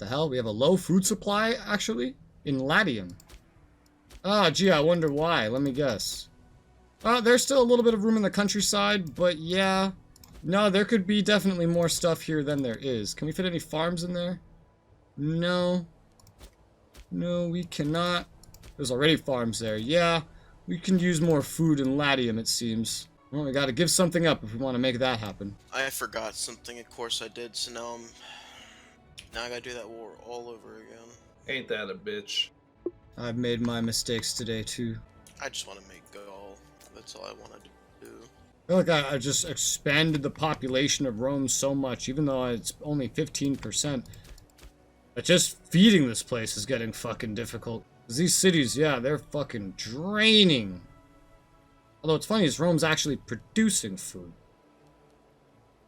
The hell? We have a low food supply, actually? In Latium. Ah, gee, I wonder why. Let me guess. There's still a little bit of room in the countryside, but yeah. No, there could be definitely more stuff here than there is. Can we fit any farms in there? No. No, we cannot. There's already farms there. Yeah, we can use more food in Latium, it seems. Well, we gotta give something up if we want to make that happen. I forgot something, of course I did, so now I gotta do that war all over again. Ain't that a bitch? I've made my mistakes today, too. I just want to make Gaul. That's all I wanted to do. I feel like I just expanded the population of Rome so much, even though it's only 15%. But just feeding this place is getting fucking difficult. 'Cause these cities, yeah, they're fucking draining. Although what's funny is Rome's actually producing food.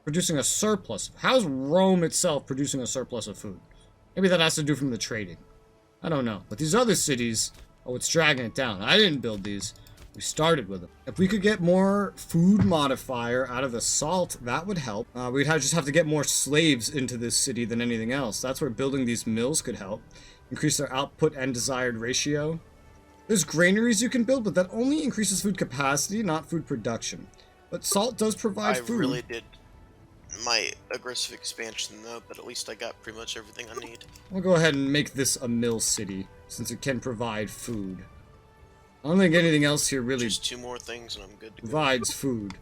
Producing a surplus. How's Rome itself producing a surplus of food? Maybe that has to do from the trading. I don't know. But these other cities, oh, it's dragging it down. I didn't build these. We started with them. If we could get more food modifier out of the salt, that would help. We'd just have to get more slaves into this city than anything else. That's where building these mills could help. Increase their output and desired ratio. There's granaries you can build, but that only increases food capacity, not food production. But salt does provide food. I really did my aggressive expansion though, but at least I got pretty much everything I need. We'll go ahead and make this a mill city, since it can provide food. I don't think anything else here really just 2 more things and I'm good to provides food.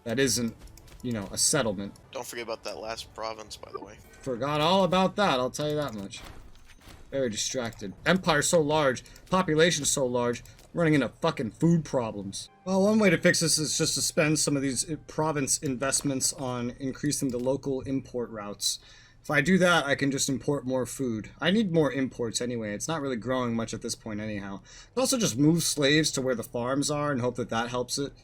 That isn't, you know, a settlement. Don't forget about that last province, by the way. Forgot all about that, I'll tell you that much. Very distracted. Empire's so large, population's so large, running into fucking food problems. Well, one way to fix this is just to spend some of these province investments on increasing the local import routes. If I do that, I can just import more food. I need more imports anyway. It's not really growing much at this point anyhow. I could also just move slaves to where the farms are and hope that that helps it.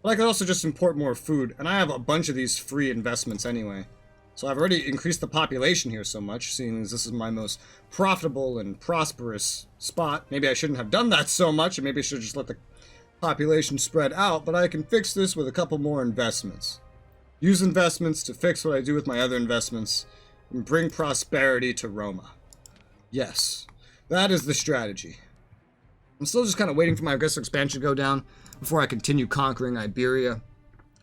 But I could also just import more food, and I have a bunch of these free investments anyway. So I've already increased the population here so much, seeing as this is my most profitable and prosperous spot. Maybe I shouldn't have done that so much, and maybe I should just let the population spread out, but I can fix this with a couple more investments. Use investments to fix what I do with my other investments, and bring prosperity to Roma. Yes, that is the strategy. I'm still just kind of waiting for my aggressive expansion to go down before I continue conquering Iberia.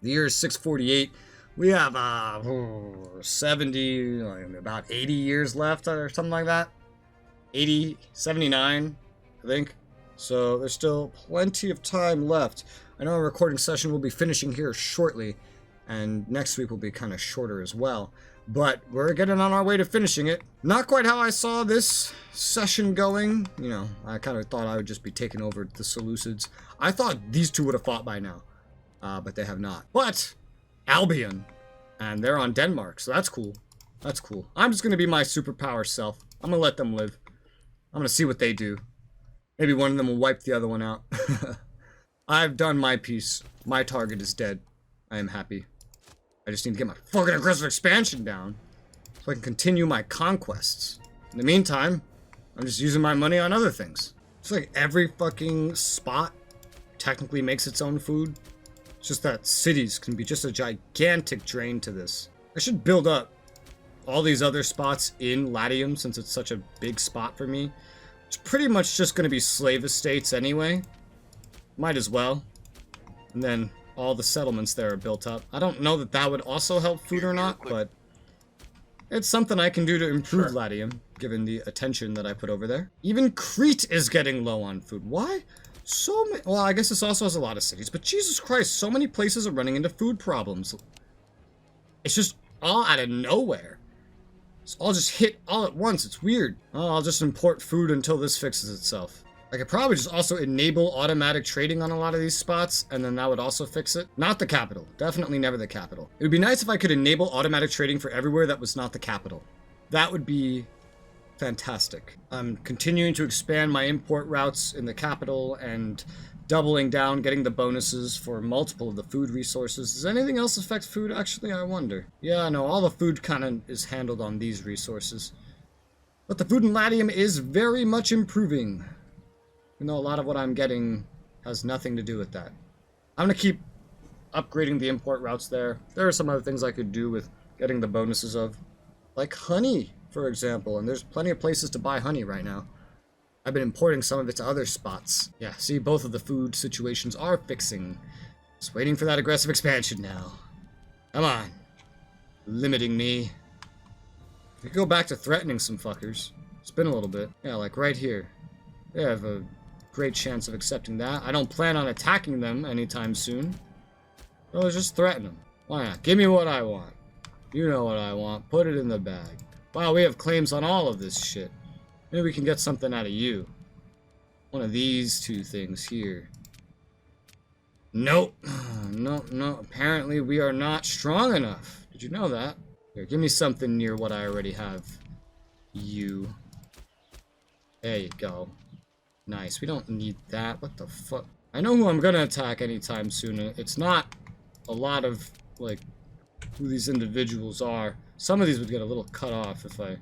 The year is 648. We have 70, about 80 years left or something like that. 80, 79, I think. So there's still plenty of time left. I know our recording session will be finishing here shortly, and next week will be kind of shorter as well. But we're getting on our way to finishing it. Not quite how I saw this session going. You know, I kind of thought I would just be taking over the Seleucids. I thought these two would have fought by now, but they have not. But Albion, and they're on Denmark, so that's cool. That's cool. I'm just going to be my superpower self. I'm going to let them live. I'm going to see what they do. Maybe one of them will wipe the other one out. I've done my piece. My target is dead. I am happy. I just need to get my fucking aggressive expansion down so I can continue my conquests. In the meantime, I'm just using my money on other things. It's like every fucking spot technically makes its own food. It's just that cities can be just a gigantic drain to this. I should build up all these other spots in Latium since it's such a big spot for me. It's pretty much just going to be slave estates anyway. Might as well. And then all the settlements there are built up. I don't know that that would also help food or not, but it's something I can do to improve Latium, given the attention that I put over there. Even Crete is getting low on food. Why? So many, well, I guess this also has a lot of cities, but Jesus Christ, so many places are running into food problems. It's just all out of nowhere. It's all just hit all at once. It's weird. Oh, I'll just import food until this fixes itself. I could probably just also enable automatic trading on a lot of these spots, and then that would also fix it. Not the capital. Definitely never the capital. It would be nice if I could enable automatic trading for everywhere that was not the capital. That would be fantastic. I'm continuing to expand my import routes in the capital and doubling down, getting the bonuses for multiple of the food resources. Does anything else affect food, actually? I wonder. Yeah, no, all the food kind of is handled on these resources. But the food in Latium is very much improving. Even though a lot of what I'm getting has nothing to do with that. I'm going to keep upgrading the import routes there. There are some other things I could do with getting the bonuses of, like honey for example, and there's plenty of places to buy honey right now. I've been importing some of it to other spots. Yeah, see, both of the food situations are fixing. Just waiting for that aggressive expansion now. Come on. Limiting me. We could go back to threatening some fuckers. It's been a little bit. Yeah, like right here. They have a great chance of accepting that. I don't plan on attacking them anytime soon. So let's just threaten them. Why not? Give me what I want. You know what I want. Put it in the bag. Wow, we have claims on all of this shit. Maybe we can get something out of you. One of these two things here. Nope. No. Apparently we are not strong enough. Did you know that? Here, give me something near what I already have. You. There you go. Nice. We don't need that. What the fuck? I know who I'm gonna attack anytime soon. It's not a lot of, like, who these individuals are. Some of these would get a little cut off if I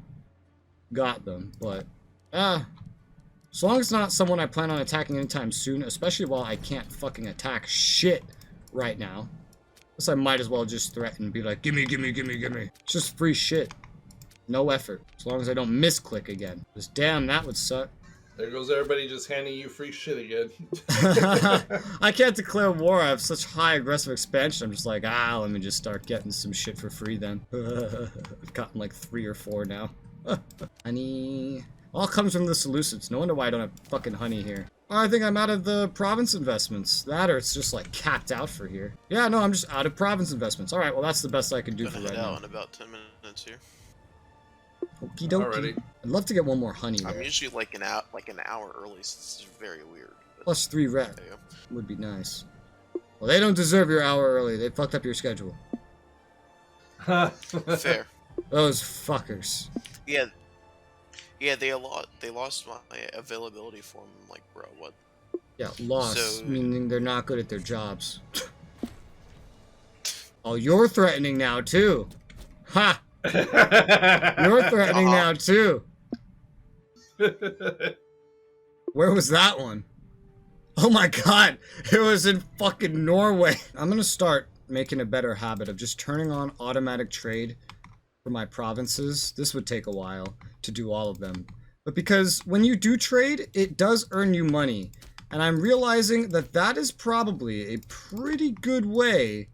got them, but as long as it's not someone I plan on attacking anytime soon, especially while I can't fucking attack shit right now. Guess I might as well just threaten and be like, gimme. It's just free shit. No effort. As long as I don't misclick again. Because damn, that would suck. There goes everybody just handing you free shit again. I can't declare war. I have such high aggressive expansion. I'm just like, let me just start getting some shit for free then. I've gotten like 3 or 4 now. Honey. All comes from the Seleucids. No wonder why I don't have fucking honey here. Oh, I think I'm out of the province investments. That or it's just like capped out for here. Yeah, no, I'm just out of province investments. Alright, well that's the best I can do for right now. In about 10 minutes here. Okie dokie. Alrighty. I'd love to get one more honey there. I'm usually like an hour early, so this is very weird. Plus 3 rep. Would be nice. Well, they don't deserve your hour early. They fucked up your schedule. Fair. Those fuckers. Yeah, they lost my availability for them. Like, bro, what? Yeah, lost, So, meaning they're not good at their jobs. Oh, you're threatening now, too. Ha! You're threatening now, too. Where was that one? Oh my god, it was in fucking Norway. I'm gonna start making a better habit of just turning on automatic trade for my provinces. This would take a while to do all of them. But because when you do trade, it does earn you money. And I'm realizing that that is probably a pretty good way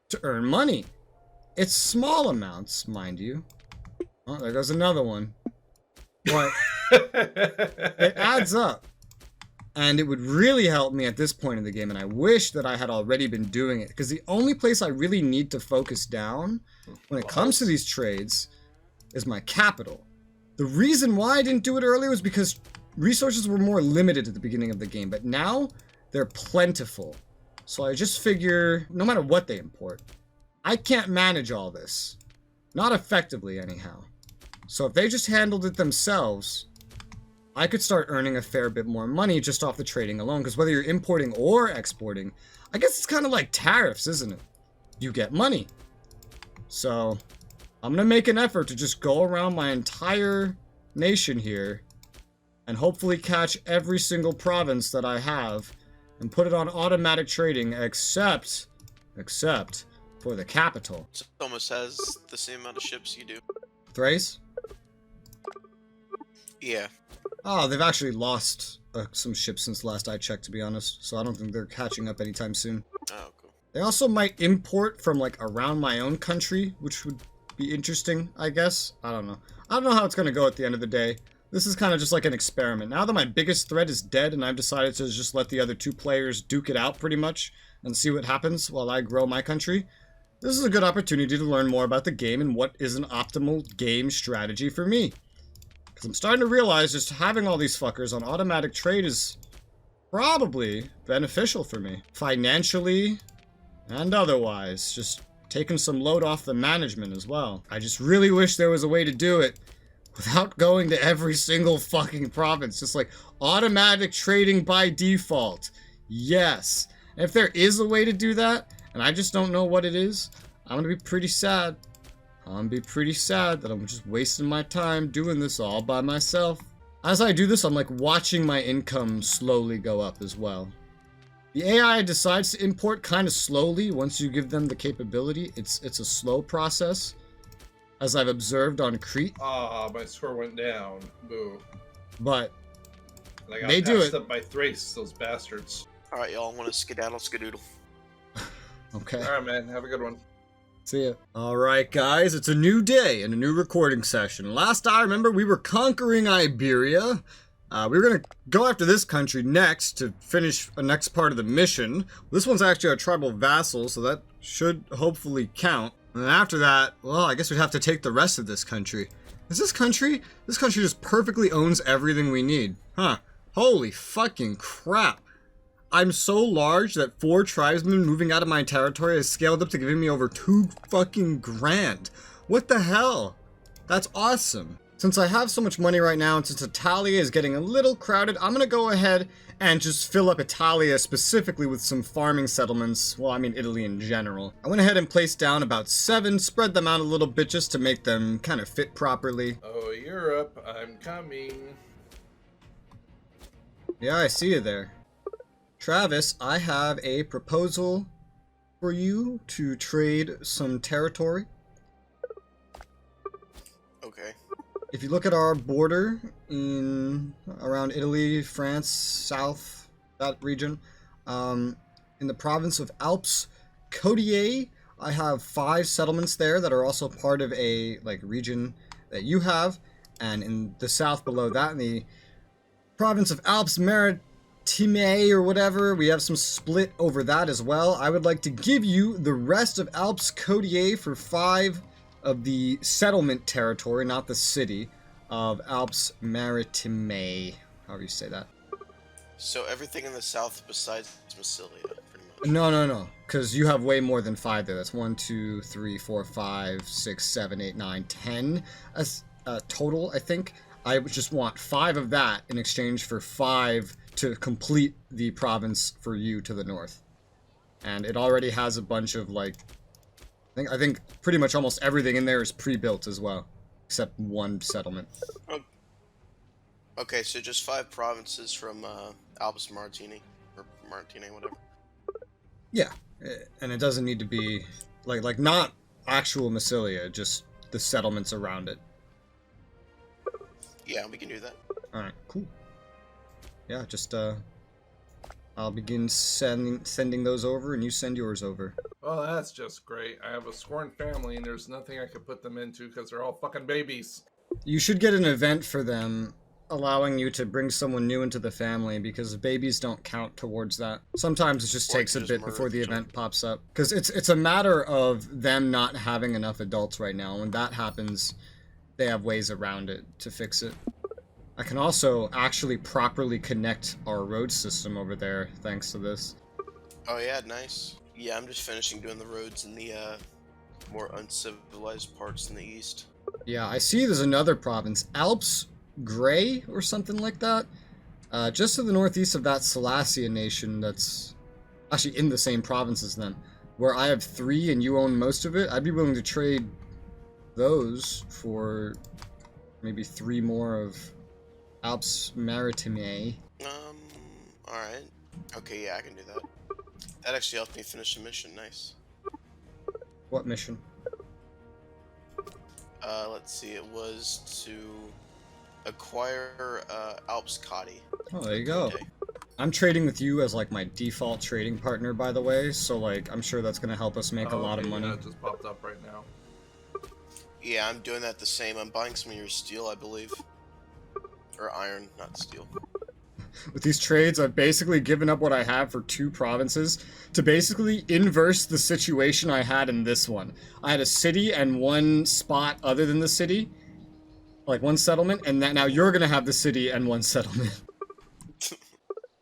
to earn money. It's small amounts, mind you. Oh, there goes another one. But it adds up. And it would really help me at this point in the game, and I wish that I had already been doing it, because the only place I really need to focus down when it comes to these trades is my capital. The reason why I didn't do it earlier was because resources were more limited at the beginning of the game, but now they're plentiful. So I just figure, no matter what they import, I can't manage all this. Not effectively, anyhow. So if they just handled it themselves, I could start earning a fair bit more money just off the trading alone, because whether you're importing or exporting, I guess it's kind of like tariffs, isn't it? You get money. So I'm going to make an effort to just go around my entire nation here and hopefully catch every single province that I have and put it on automatic trading except for the capital. It almost has the same amount of ships you do. Thrace? Yeah. Oh, they've actually lost some ships since last I checked, to be honest. So I don't think they're catching up anytime soon. Oh, cool. They also might import from, like, around my own country, which would be interesting, I guess. I don't know. I don't know how it's going to go at the end of the day. This is kind of just like an experiment. Now that my biggest threat is dead and I've decided to just let the other 2 players duke it out pretty much and see what happens while I grow my country, this is a good opportunity to learn more about the game and what is an optimal game strategy for me. Because I'm starting to realize just having all these fuckers on automatic trade is probably beneficial for me. Financially and otherwise. Just taking some load off the management as well. I just really wish there was a way to do it without going to every single fucking province. Just like automatic trading by default. Yes. And if there is a way to do that, and I just don't know what it is, I'm gonna be pretty sad. I'm gonna be pretty sad that I'm just wasting my time doing this all by myself. As I do this, I'm like watching my income slowly go up as well. The AI decides to import kind of slowly once you give them the capability. It's a slow process. as I've observed on Crete. Ah, my score went down. Boo. But And I got they do passed it. up by Thrace, those bastards. Alright, y'all want to skedaddle skadoodle. Okay. Alright, man. Have a good one. See ya. Alright, guys, it's a new day and a new recording session. Last I remember, we were conquering Iberia. We were going to go after this country next to finish a next part of the mission. This one's actually our tribal vassal, so that should hopefully count. And then after that, well, I guess we'd have to take the rest of this country. This country just perfectly owns everything we need. Huh. Holy fucking crap. I'm so large that 4 tribesmen moving out of my territory has scaled up to giving me over 2 fucking grand. What the hell? That's awesome. Since I have so much money right now, and since Italia is getting a little crowded, I'm gonna go ahead and just fill up Italia specifically with some farming settlements. Well, I mean Italy in general. I went ahead and placed down about 7, spread them out a little bit just to make them kind of fit properly. Oh, Europe, I'm coming. Yeah, I see you there. Travis, I have a proposal for you to trade some territory. Okay. If you look at our border in around Italy, France, south, that region, in the province of Alps, Codier, I have 5 settlements there that are also part of a region that you have, and in the south below that, in the province of Alps Maritime or whatever, we have some split over that as well. I would like to give you the rest of Alps Codier for 5 of the settlement territory, not the city, of Alps Maritime. However you say that. So everything in the south besides Massilia, pretty much. No, because you have way more than 5 there. That's 1, 2, 3, 4, 5, 6, 7, 8, 9, 10 as total, I think. I would just want 5 of that in exchange for 5 to complete the province for you to the north. And it already has a bunch of I think pretty much almost everything in there is pre-built as well, except 1 settlement. Okay, so just 5 provinces from Alps Maritime, or Maritime, whatever. Yeah, and it doesn't need to be like not actual Massilia, just the settlements around it. Yeah, we can do that. All right, cool. Yeah, just I'll begin sending those over, and you send yours over. Well, that's just great. I have a scorned family, and there's nothing I could put them into because they're all fucking babies. You should get an event for them, allowing you to bring someone new into the family, because babies don't count towards that. Sometimes it just takes a bit before the event pops up, because it's a matter of them not having enough adults right now. When that happens, they have ways around it to fix it. I can also actually properly connect our road system over there thanks to this. Oh yeah, nice. Yeah, I'm just finishing doing the roads in the more uncivilized parts in the east. Yeah, I see there's another province, Alps Gray or something like that. Just to the northeast of that Silesia nation that's actually in the same province as them, where I have 3 and you own most of it. I'd be willing to trade those for maybe 3 more of Alps Maritime. Alright. Okay, yeah, I can do that. That actually helped me finish the mission, nice. What mission? Let's see, it was to acquire, Alps Codi. Oh, there you go. I'm trading with you as my default trading partner, by the way, so I'm sure that's gonna help us make a lot of money. Yeah, it just popped up right now. Yeah, I'm doing that the same. I'm buying some of your steel, I believe. Or iron, not steel. With these trades, I've basically given up what I have for 2 provinces to basically inverse the situation I had in this one. I had a city and 1 spot other than the city, 1 settlement, and now you're gonna have the city and 1 settlement.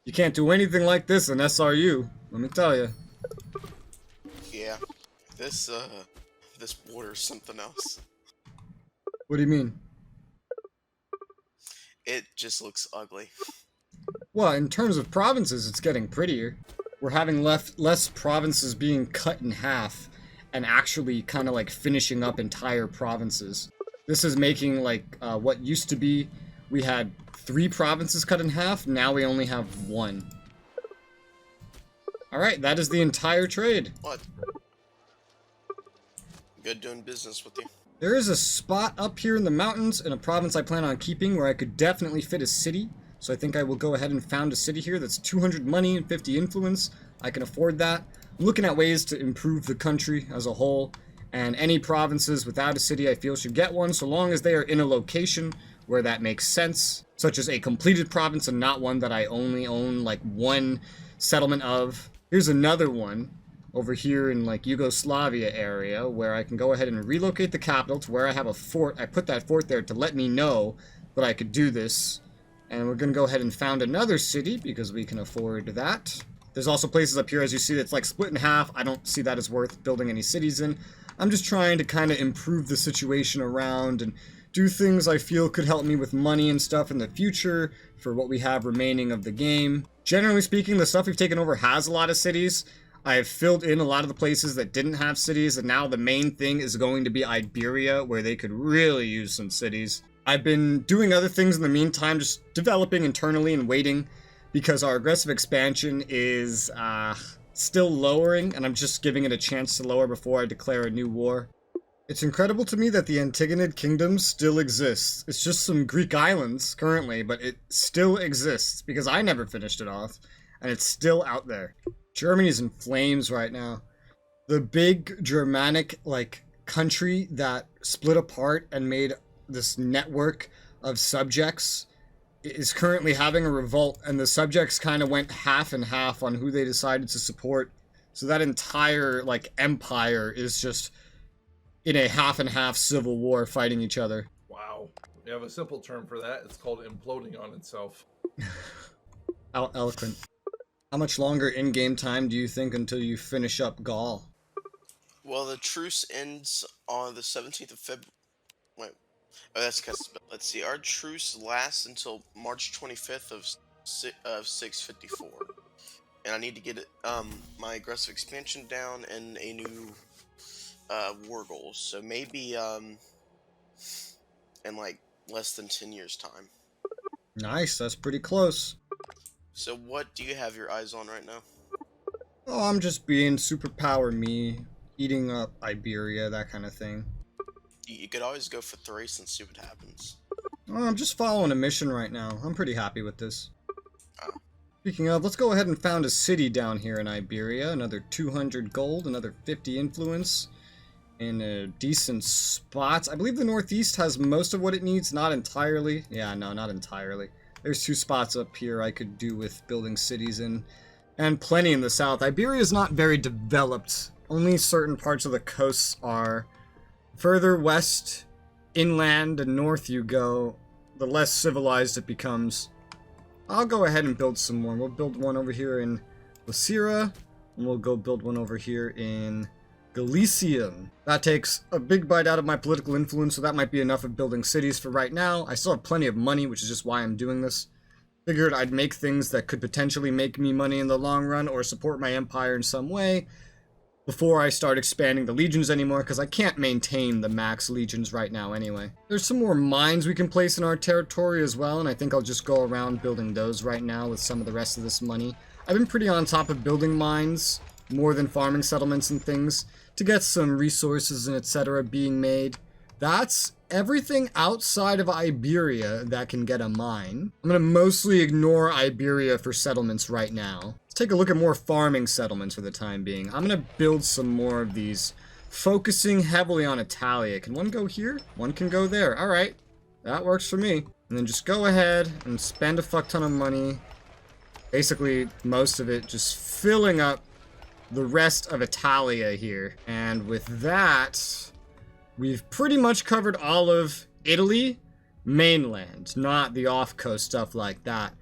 You can't do anything like this in SRU, let me tell you. Yeah, this border's something else. What do you mean? It just looks ugly. Well, in terms of provinces, it's getting prettier. We're having less provinces being cut in half and actually kind of finishing up entire provinces. This is making what used to be, we had 3 provinces cut in half, now we only have 1. Alright, that is the entire trade. What? Good doing business with you. There is a spot up here in the mountains in a province I plan on keeping where I could definitely fit a city. So I think I will go ahead and found a city here that's 200 money and 50 influence. I can afford that. I'm looking at ways to improve the country as a whole. And any provinces without a city I feel should get one so long as they are in a location where that makes sense. Such as a completed province and not one that I only own like one settlement of. Here's another one over here in like Yugoslavia area where I can go ahead and relocate the capital to where I have a fort. I put that fort there to let me know that I could do this. And we're going to go ahead and found another city because we can afford that. There's also places up here, as you see, that's like split in half. I don't see that as worth building any cities in. I'm just trying to kind of improve the situation around and do things I feel could help me with money and stuff in the future for what we have remaining of the game. Generally speaking, the stuff we've taken over has a lot of cities. I've filled in a lot of the places that didn't have cities, and now the main thing is going to be Iberia, where they could really use some cities. I've been doing other things in the meantime, just developing internally and waiting, because our aggressive expansion is still lowering, and I'm just giving it a chance to lower before I declare a new war. It's incredible to me that the Antigonid Kingdom still exists. It's just some Greek islands currently, but it still exists, because I never finished it off, and it's still out there. Germany's in flames right now. The big Germanic, country that split apart and made this network of subjects is currently having a revolt, and the subjects kind of went half and half on who they decided to support. So that entire, empire is just in a half and half civil war fighting each other. Wow. We have a simple term for that. It's called imploding on itself. Eloquent. How much longer in-game time do you think until you finish up Gaul? Well, the truce ends on the 17th of February. Wait. Oh, that's because, let's see. Our truce lasts until March 25th of 654. And I need to get my aggressive expansion down and a new war goals. So maybe in less than 10 years' time. Nice, that's pretty close. So what do you have your eyes on right now? Oh, I'm just being superpower me, eating up Iberia, that kind of thing. You could always go for Thrace and see what happens. Oh, I'm just following a mission right now. I'm pretty happy with this. Oh. Speaking of, let's go ahead and found a city down here in Iberia. Another 200 gold, another 50 influence, in a decent spots. I believe the northeast has most of what it needs, not entirely. Yeah, no, not entirely. There's 2 spots up here I could do with building cities in, and plenty in the south. Iberia is not very developed. Only certain parts of the coasts are. Further west, inland, and north you go, the less civilized it becomes. I'll go ahead and build some more. We'll build one over here in Lacera, and we'll go build one over here in Galicium. That takes a big bite out of my political influence, so that might be enough of building cities for right now. I still have plenty of money, which is just why I'm doing this. Figured I'd make things that could potentially make me money in the long run or support my empire in some way before I start expanding the legions anymore, because I can't maintain the max legions right now anyway. There's some more mines we can place in our territory as well, and I think I'll just go around building those right now with some of the rest of this money. I've been pretty on top of building mines, more than farming settlements and things, to get some resources and etc. being made. That's everything outside of Iberia that can get a mine. I'm going to mostly ignore Iberia for settlements right now. Let's take a look at more farming settlements for the time being. I'm going to build some more of these, focusing heavily on Italia. Can one go here? One can go there. Alright, that works for me. And then just go ahead and spend a fuck ton of money. Basically, most of it just filling up the rest of Italia here. And with that, we've pretty much covered all of Italy mainland, not the off-coast stuff like that.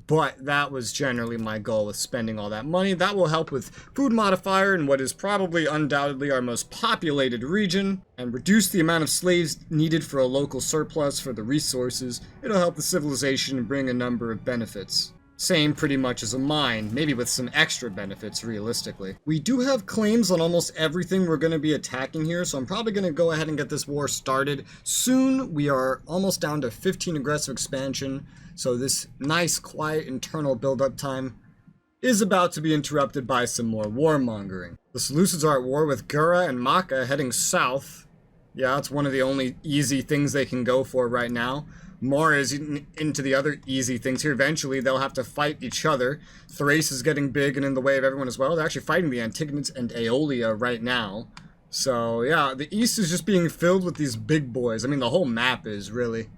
But that was generally my goal with spending all that money. That will help with food modifier in what is probably undoubtedly our most populated region, and reduce the amount of slaves needed for a local surplus for the resources. It'll help the civilization and bring a number of benefits. Same pretty much as a mine, maybe with some extra benefits realistically. We do have claims on almost everything we're going to be attacking here, so I'm probably going to go ahead and get this war started soon. We are almost down to 15 aggressive expansion, so this nice quiet internal build-up time is about to be interrupted by some more warmongering. The Seleucids are at war with Gura and Makkah heading south, Yeah, it's one of the only easy things they can go for right now. More is into the other easy things here. Eventually, they'll have to fight each other. Thrace is getting big and in the way of everyone as well. They're actually fighting the Antigonids and Aeolia right now. So, yeah, the East is just being filled with these big boys. I mean, the whole map is, really.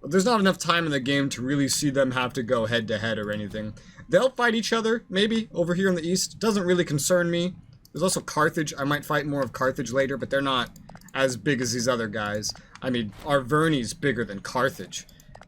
But there's not enough time in the game to really see them have to go head-to-head or anything. They'll fight each other, maybe, over here in the East. Doesn't really concern me. There's also Carthage. I might fight more of Carthage later, but they're not as big as these other guys. I mean, Arverni's bigger than Carthage.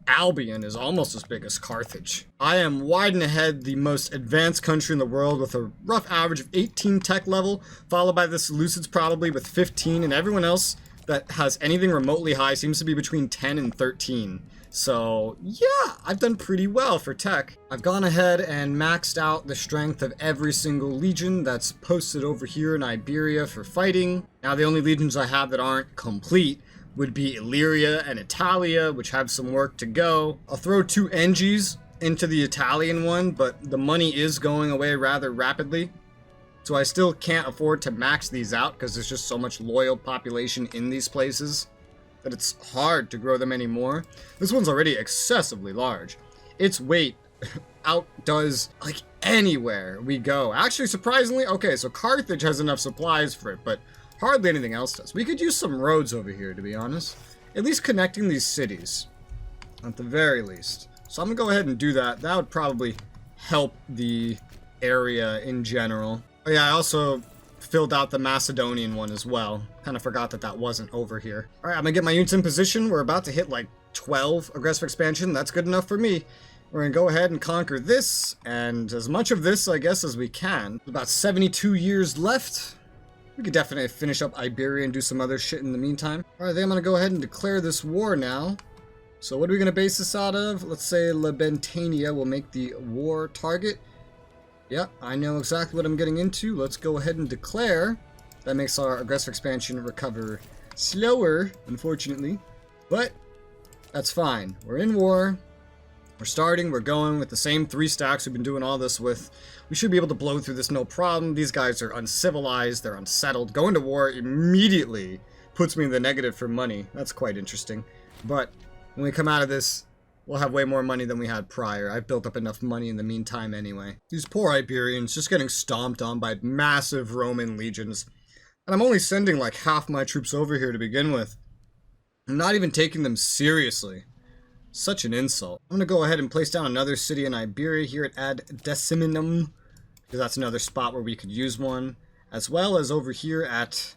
Albion is almost as big as Carthage. I am wide and ahead the most advanced country in the world with a rough average of 18 tech level, followed by the Seleucids probably with 15, and everyone else that has anything remotely high seems to be between 10 and 13. So, yeah, I've done pretty well for tech. I've gone ahead and maxed out the strength of every single legion that's posted over here in Iberia for fighting. Now, the only legions I have that aren't complete would be Illyria and Italia, which have some work to go. I'll throw 2 Engies into the Italian one, but the money is going away rather rapidly. So I still can't afford to max these out because there's just so much loyal population in these places that it's hard to grow them anymore. This one's already excessively large. Its weight outdoes, like, anywhere we go. Actually, surprisingly, okay, so Carthage has enough supplies for it, but hardly anything else does. We could use some roads over here, to be honest. At least connecting these cities, at the very least. So I'm gonna go ahead and do that. That would probably help the area in general. Oh yeah, I also filled out the Macedonian one as well. Kind of forgot that that wasn't over here. Alright, I'm gonna get my units in position. We're about to hit like 12 aggressive expansion. That's good enough for me. We're gonna go ahead and conquer this, and as much of this, I guess, as we can. About 72 years left. We could definitely finish up Iberia and do some other shit in the meantime. Alright, then I'm gonna go ahead and declare this war now. So what are we gonna base this out of? Let's say Lebentania will make the war target. Yep, I know exactly what I'm getting into. Let's go ahead and declare. That makes our aggressive expansion recover slower, unfortunately. But that's fine. We're in war. We're starting. We're going with the same 3 stacks we've been doing all this with. We should be able to blow through this no problem. These guys are uncivilized. They're unsettled. Going to war immediately puts me in the negative for money. That's quite interesting. But when we come out of this, we'll have way more money than we had prior. I've built up enough money in the meantime anyway. These poor Iberians just getting stomped on by massive Roman legions. And I'm only sending like half my troops over here to begin with. I'm not even taking them seriously. Such an insult. I'm going to go ahead and place down another city in Iberia here at Ad Deciminum, because that's another spot where we could use one. As well as over here at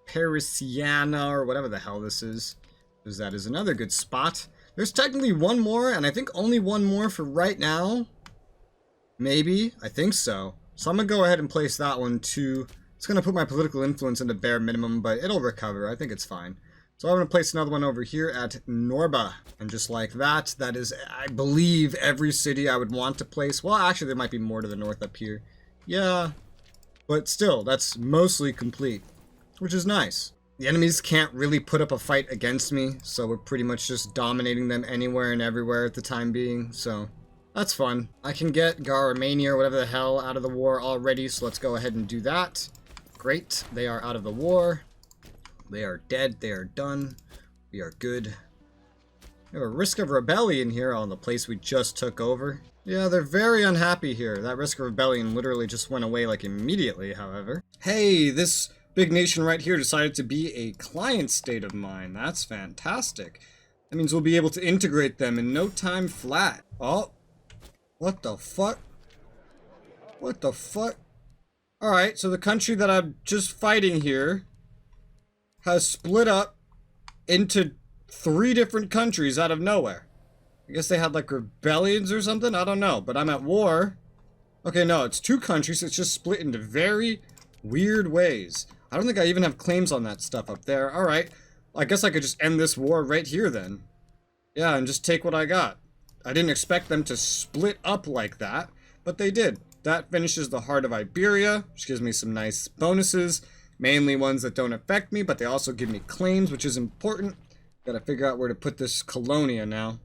Parisiana, or whatever the hell this is. Because that is another good spot. There's technically one more, and I think only one more for right now. Maybe. I think so. So I'm going to go ahead and place that one too. It's going to put my political influence into bare minimum, but it'll recover. I think it's fine. So I'm going to place another one over here at Norba. And just like that, that is, I believe, every city I would want to place. Well, actually, there might be more to the north up here. Yeah. But still, that's mostly complete, which is nice. The enemies can't really put up a fight against me, so we're pretty much just dominating them anywhere and everywhere at the time being, so that's fun. I can get Garamania or whatever the hell out of the war already, so let's go ahead and do that. Great, they are out of the war. They are dead, they are done. We are good. We have a risk of rebellion here on the place we just took over. Yeah, they're very unhappy here. That risk of rebellion literally just went away like immediately, however. Hey, this big nation right here decided to be a client state of mine. That's fantastic. That means we'll be able to integrate them in no time flat. Oh, what the fuck? What the fuck? Alright, so the country that I'm just fighting here has split up into 3 different countries out of nowhere. I guess they had like rebellions or something? I don't know, but I'm at war. Okay, no, it's 2 countries. It's just split into very weird ways. I don't think I even have claims on that stuff up there. Alright, I guess I could just end this war right here then. Yeah, and just take what I got. I didn't expect them to split up like that, but they did. That finishes the heart of Iberia, which gives me some nice bonuses. Mainly ones that don't affect me, but they also give me claims, which is important. Gotta figure out where to put this Colonia now.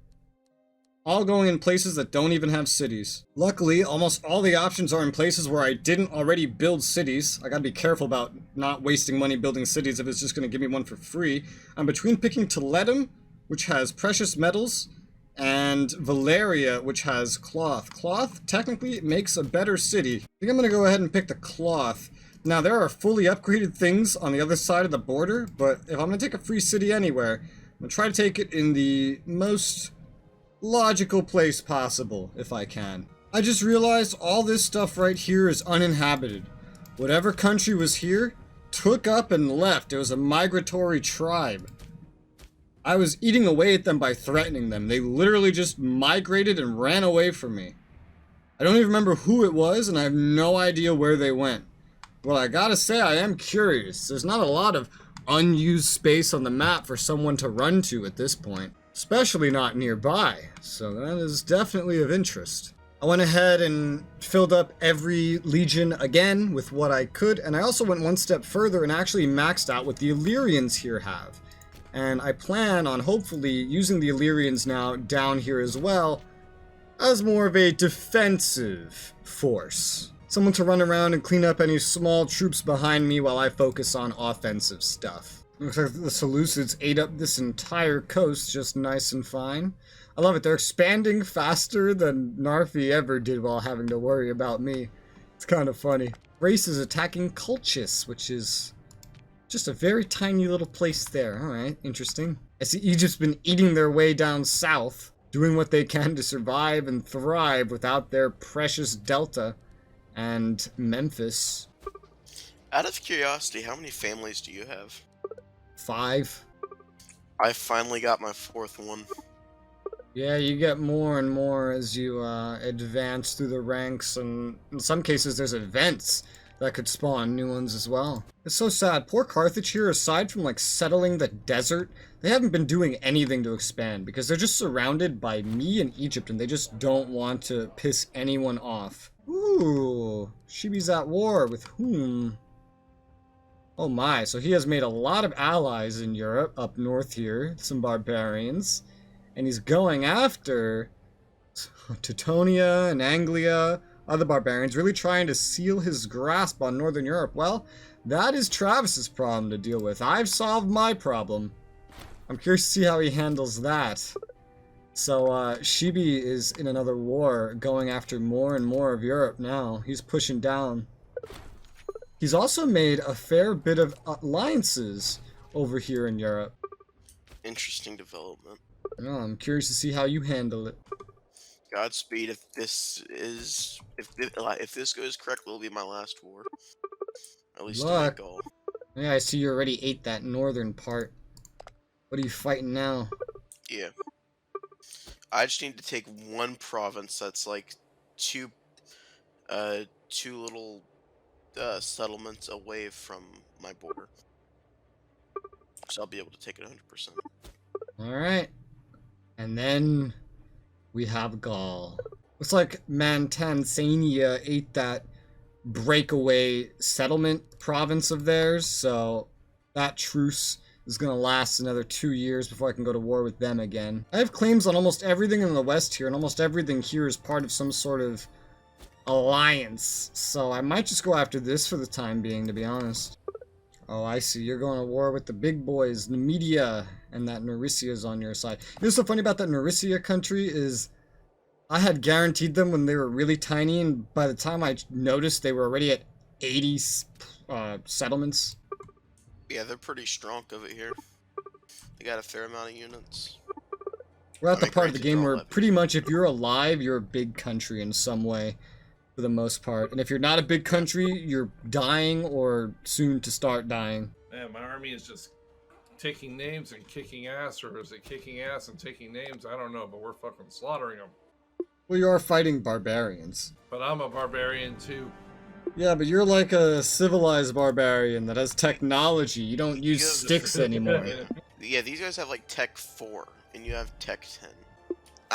all going in places that don't even have cities. Luckily, almost all the options are in places where I didn't already build cities. I gotta be careful about not wasting money building cities if it's just gonna give me one for free. I'm between picking Toledo, which has precious metals, and Valeria, which has cloth. Cloth technically makes a better city. I think I'm gonna go ahead and pick the cloth. Now, there are fully upgraded things on the other side of the border, but if I'm gonna take a free city anywhere, I'm gonna try to take it in the most logical place possible, if I can. I just realized all this stuff right here is uninhabited. Whatever country was here, took up and left. It was a migratory tribe. I was eating away at them by threatening them. They literally just migrated and ran away from me. I don't even remember who it was, and I have no idea where they went. Well, I gotta say, I am curious. There's not a lot of unused space on the map for someone to run to at this point. Especially not nearby, so that is definitely of interest. I went ahead and filled up every legion again with what I could, and I also went one step further and actually maxed out what the Illyrians here have. And I plan on hopefully using the Illyrians now down here as well as more of a defensive force. Someone to run around and clean up any small troops behind me while I focus on offensive stuff. Looks like the Seleucids ate up this entire coast just nice and fine. I love it. They're expanding faster than Narfi ever did while having to worry about me. It's kind of funny. Race is attacking Colchis, which is just a very tiny little place there. Alright, interesting. I see Egypt's been eating their way down south, doing what they can to survive and thrive without their precious Delta and Memphis. Out of curiosity, how many families do you have? 5. I finally got my 4th one. Yeah, you get more and more as you advance through the ranks, and in some cases there's events that could spawn new ones as well. It's so sad. Poor Carthage here, aside from like settling the desert, they haven't been doing anything to expand because they're just surrounded by me and Egypt, and they just don't want to piss anyone off. Ooh, Shibi's at war with whom? Oh my, so he has made a lot of allies in Europe, up north here, some barbarians. And he's going after Teutonia and Anglia, other barbarians, really trying to seal his grasp on Northern Europe. Well, that is Travis's problem to deal with. I've solved my problem. I'm curious to see how he handles that. So, Shibi is in another war, going after more and more of Europe now. He's pushing down. He's also made a fair bit of alliances over here in Europe. Interesting development. I know, I'm curious to see how you handle it. Godspeed. If this goes correctly, it'll be my last war. At least my goal. Yeah, I see you already ate that northern part. What are you fighting now? Yeah. I just need to take one province that's like two little settlements away from my border. So I'll be able to take it 100%. Alright. And then we have Gaul. Looks like Mantanzania ate that breakaway settlement province of theirs, so that truce is going to last another 2 years before I can go to war with them again. I have claims on almost everything in the west here, and almost everything here is part of some sort of alliance, so I might just go after this for the time being, to be honest. Oh, I see. You're going to war with the big boys, Numidia, and that Neuricia's on your side. You know what's so funny about that Neuricia country is I had guaranteed them when they were really tiny, and by the time I noticed, they were already at 80 settlements. Yeah, they're pretty strong over here. They got a fair amount of units. We're at the part of the game where pretty much if you're alive, you're a big country in some way, for the most part. And if you're not a big country, you're dying or soon to start dying. Man, my army is just taking names and kicking ass, or is it kicking ass and taking names? I don't know, but we're fucking slaughtering them. Well, you are fighting barbarians. But I'm a barbarian too. Yeah, but you're like a civilized barbarian that has technology. You don't use sticks anymore. Yeah, these guys have like Tech 4, and you have Tech 10.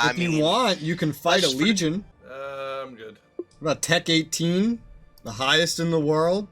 If you want, you can fight a legion. I'm good. What about Tech 18? The highest in the world?